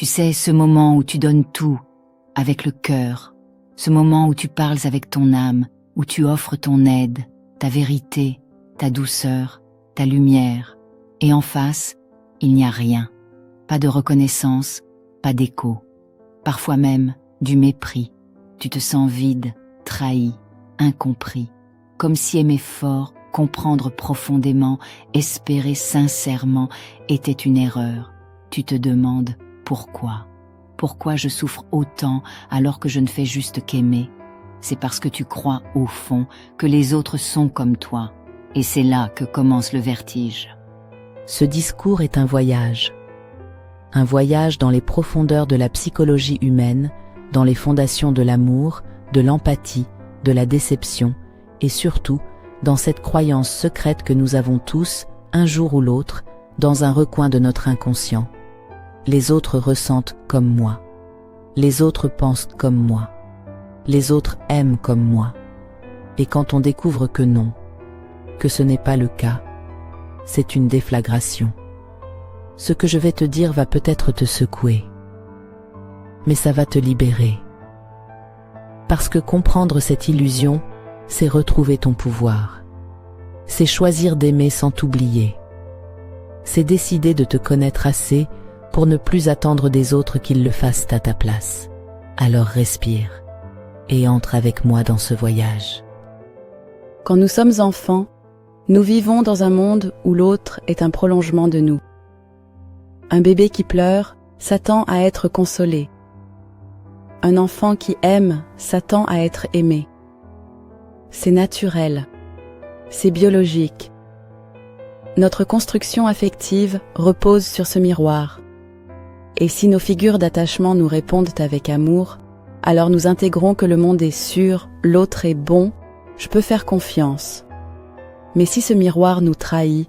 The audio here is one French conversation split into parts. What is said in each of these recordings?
Tu sais, ce moment où tu donnes tout, avec le cœur, ce moment où tu parles avec ton âme, où tu offres ton aide, ta vérité, ta douceur, ta lumière, et en face, il n'y a rien, pas de reconnaissance, pas d'écho, parfois même du mépris. Tu te sens vide, trahi, incompris, comme si aimer fort, comprendre profondément, espérer sincèrement était une erreur. Tu te demandes pourquoi. Pourquoi je souffre autant alors que je ne fais juste qu'aimer? C'est parce que tu crois au fond que les autres sont comme toi, et c'est là que commence le vertige. Ce discours est un voyage dans les profondeurs de la psychologie humaine, dans les fondations de l'amour, de l'empathie, de la déception, et surtout dans cette croyance secrète que nous avons tous, un jour ou l'autre, dans un recoin de notre inconscient. Les autres ressentent comme moi. Les autres pensent comme moi. Les autres aiment comme moi. Et quand on découvre que non, que ce n'est pas le cas, c'est une déflagration. Ce que je vais te dire va peut-être te secouer, mais ça va te libérer. Parce que comprendre cette illusion, c'est retrouver ton pouvoir. C'est choisir d'aimer sans t'oublier. C'est décider de te connaître assez pour ne plus attendre des autres qu'ils le fassent à ta place. Alors respire et entre avec moi dans ce voyage. Quand nous sommes enfants, nous vivons dans un monde où l'autre est un prolongement de nous. Un bébé qui pleure s'attend à être consolé. Un enfant qui aime s'attend à être aimé. C'est naturel, c'est biologique. Notre construction affective repose sur ce miroir. Et si nos figures d'attachement nous répondent avec amour, alors nous intégrons que le monde est sûr, l'autre est bon, je peux faire confiance. Mais si ce miroir nous trahit,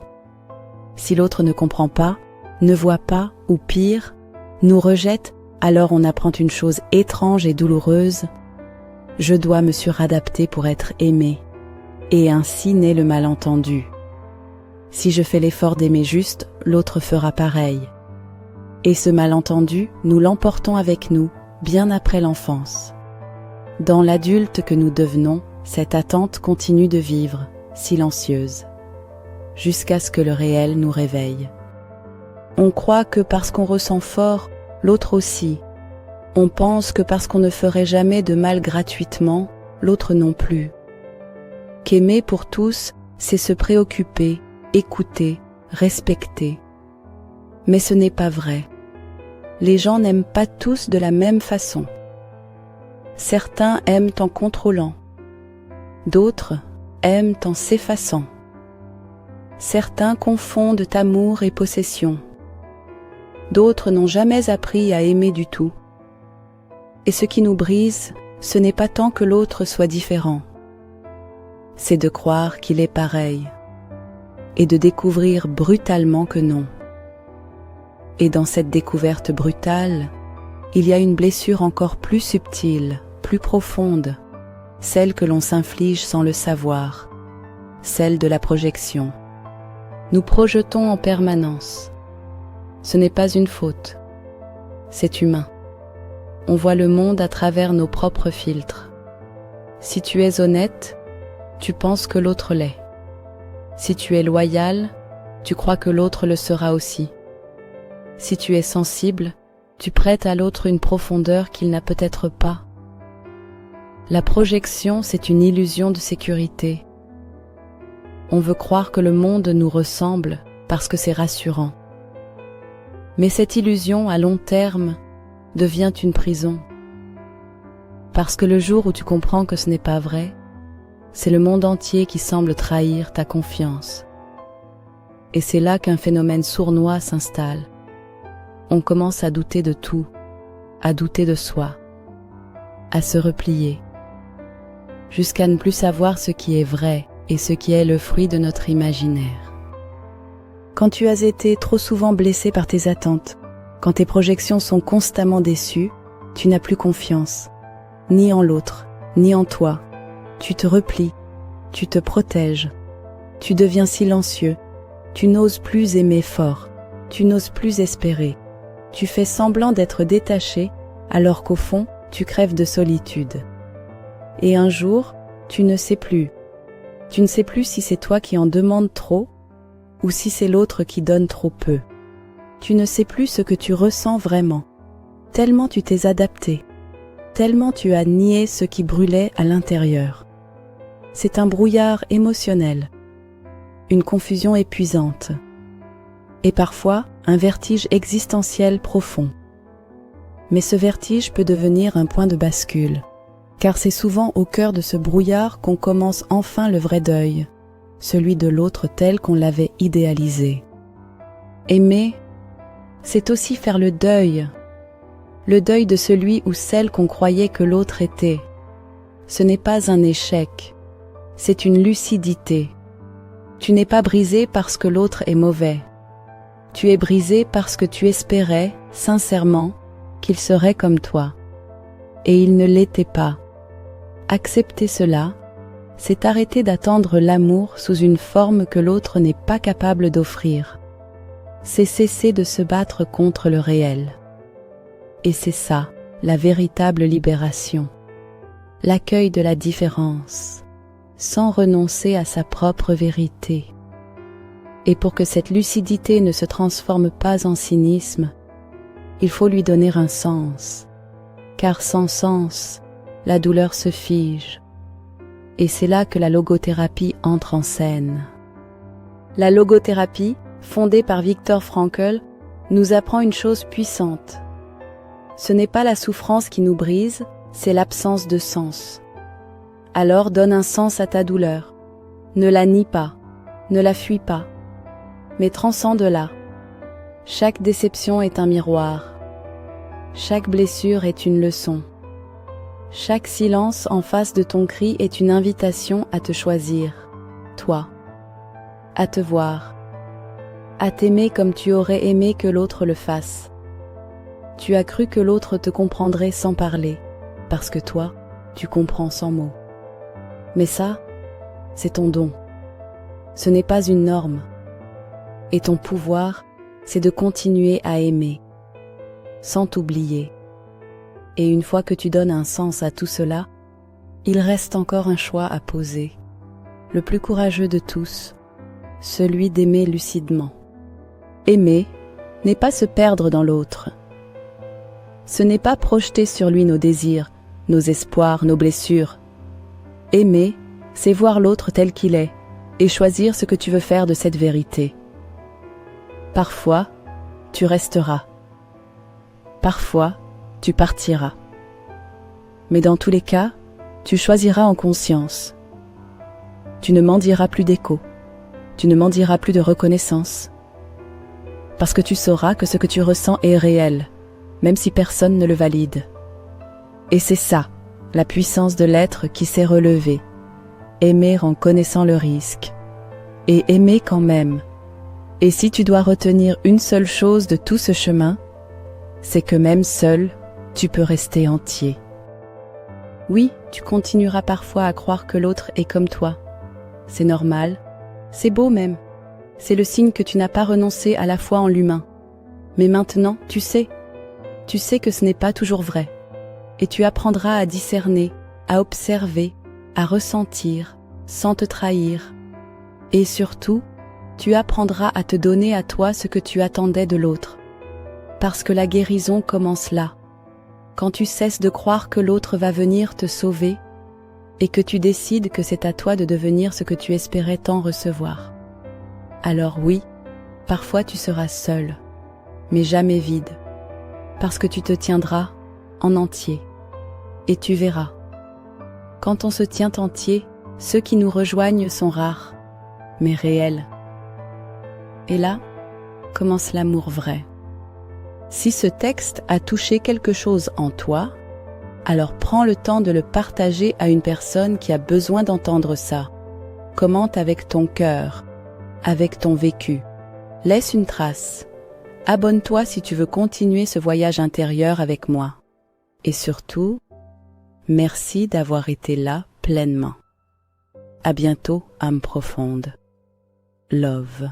si l'autre ne comprend pas, ne voit pas, ou pire, nous rejette, alors on apprend une chose étrange et douloureuse. Je dois me suradapter pour être aimé. Et ainsi naît le malentendu. Si je fais l'effort d'aimer juste, l'autre fera pareil. Et ce malentendu, nous l'emportons avec nous, bien après l'enfance. Dans l'adulte que nous devenons, cette attente continue de vivre, silencieuse, jusqu'à ce que le réel nous réveille. On croit que parce qu'on ressent fort, l'autre aussi. On pense que parce qu'on ne ferait jamais de mal gratuitement, l'autre non plus. Qu'aimer pour tous, c'est se préoccuper, écouter, respecter. Mais ce n'est pas vrai. Les gens n'aiment pas tous de la même façon. Certains aiment en contrôlant. D'autres aiment en s'effaçant. Certains confondent amour et possession. D'autres n'ont jamais appris à aimer du tout. Et ce qui nous brise, ce n'est pas tant que l'autre soit différent. C'est de croire qu'il est pareil et de découvrir brutalement que non. Et dans cette découverte brutale, il y a une blessure encore plus subtile, plus profonde, celle que l'on s'inflige sans le savoir, celle de la projection. Nous projetons en permanence. Ce n'est pas une faute, c'est humain. On voit le monde à travers nos propres filtres. Si tu es honnête, tu penses que l'autre l'est. Si tu es loyal, tu crois que l'autre le sera aussi. Si tu es sensible, tu prêtes à l'autre une profondeur qu'il n'a peut-être pas. La projection, c'est une illusion de sécurité. On veut croire que le monde nous ressemble parce que c'est rassurant. Mais cette illusion, à long terme, devient une prison. Parce que le jour où tu comprends que ce n'est pas vrai, c'est le monde entier qui semble trahir ta confiance. Et c'est là qu'un phénomène sournois s'installe. On commence à douter de tout, à douter de soi, à se replier, jusqu'à ne plus savoir ce qui est vrai et ce qui est le fruit de notre imaginaire. Quand tu as été trop souvent blessé par tes attentes, quand tes projections sont constamment déçues, tu n'as plus confiance, ni en l'autre, ni en toi. Tu te replies, tu te protèges, tu deviens silencieux, tu n'oses plus aimer fort, tu n'oses plus espérer, tu fais semblant d'être détaché alors qu'au fond, tu crèves de solitude. Et un jour, tu ne sais plus. Tu ne sais plus si c'est toi qui en demandes trop ou si c'est l'autre qui donne trop peu. Tu ne sais plus ce que tu ressens vraiment, tellement tu t'es adapté, tellement tu as nié ce qui brûlait à l'intérieur. C'est un brouillard émotionnel, une confusion épuisante, et parfois un vertige existentiel profond. Mais ce vertige peut devenir un point de bascule, car c'est souvent au cœur de ce brouillard qu'on commence enfin le vrai deuil, celui de l'autre tel qu'on l'avait idéalisé. Aimer, c'est aussi faire le deuil de celui ou celle qu'on croyait que l'autre était. Ce n'est pas un échec, c'est une lucidité. Tu n'es pas brisé parce que l'autre est mauvais. Tu es brisé parce que tu espérais, sincèrement, qu'il serait comme toi. Et il ne l'était pas. Accepter cela, c'est arrêter d'attendre l'amour sous une forme que l'autre n'est pas capable d'offrir. C'est cesser de se battre contre le réel. Et c'est ça, la véritable libération. L'accueil de la différence, sans renoncer à sa propre vérité. Et pour que cette lucidité ne se transforme pas en cynisme, il faut lui donner un sens, car sans sens, la douleur se fige. Et c'est là que la logothérapie entre en scène. La logothérapie, fondée par Viktor Frankl, nous apprend une chose puissante. Ce n'est pas la souffrance qui nous brise, c'est l'absence de sens. Alors donne un sens à ta douleur. Ne la nie pas, ne la fuis pas, mais transcende-la. Chaque déception est un miroir. Chaque blessure est une leçon. Chaque silence en face de ton cri est une invitation à te choisir, toi, à te voir, à t'aimer comme tu aurais aimé que l'autre le fasse. Tu as cru que l'autre te comprendrait sans parler, parce que toi, tu comprends sans mots. Mais ça, c'est ton don. Ce n'est pas une norme. Et ton pouvoir, c'est de continuer à aimer, sans t'oublier. Et une fois que tu donnes un sens à tout cela, il reste encore un choix à poser, le plus courageux de tous, celui d'aimer lucidement. Aimer n'est pas se perdre dans l'autre. Ce n'est pas projeter sur lui nos désirs, nos espoirs, nos blessures. Aimer, c'est voir l'autre tel qu'il est et choisir ce que tu veux faire de cette vérité. Parfois, tu resteras. Parfois, tu partiras. Mais dans tous les cas, tu choisiras en conscience. Tu ne mendieras plus d'écho. Tu ne mendieras plus de reconnaissance. Parce que tu sauras que ce que tu ressens est réel, même si personne ne le valide. Et c'est ça, la puissance de l'être qui s'est relevé. Aimer en connaissant le risque. Et aimer quand même. Et si tu dois retenir une seule chose de tout ce chemin, c'est que même seul, tu peux rester entier. Oui, tu continueras parfois à croire que l'autre est comme toi. C'est normal, c'est beau même. C'est le signe que tu n'as pas renoncé à la foi en l'humain. Mais maintenant, tu sais que ce n'est pas toujours vrai. Et tu apprendras à discerner, à observer, à ressentir, sans te trahir. Et surtout, tu apprendras à te donner à toi ce que tu attendais de l'autre. Parce que la guérison commence là, quand tu cesses de croire que l'autre va venir te sauver et que tu décides que c'est à toi de devenir ce que tu espérais tant recevoir. Alors oui, parfois tu seras seul, mais jamais vide, parce que tu te tiendras en entier. Et tu verras, quand on se tient entier, ceux qui nous rejoignent sont rares, mais réels. Et là, commence l'amour vrai. Si ce texte a touché quelque chose en toi, alors prends le temps de le partager à une personne qui a besoin d'entendre ça. Commente avec ton cœur, avec ton vécu. Laisse une trace. Abonne-toi si tu veux continuer ce voyage intérieur avec moi. Et surtout, merci d'avoir été là pleinement. À bientôt, âme profonde. Love.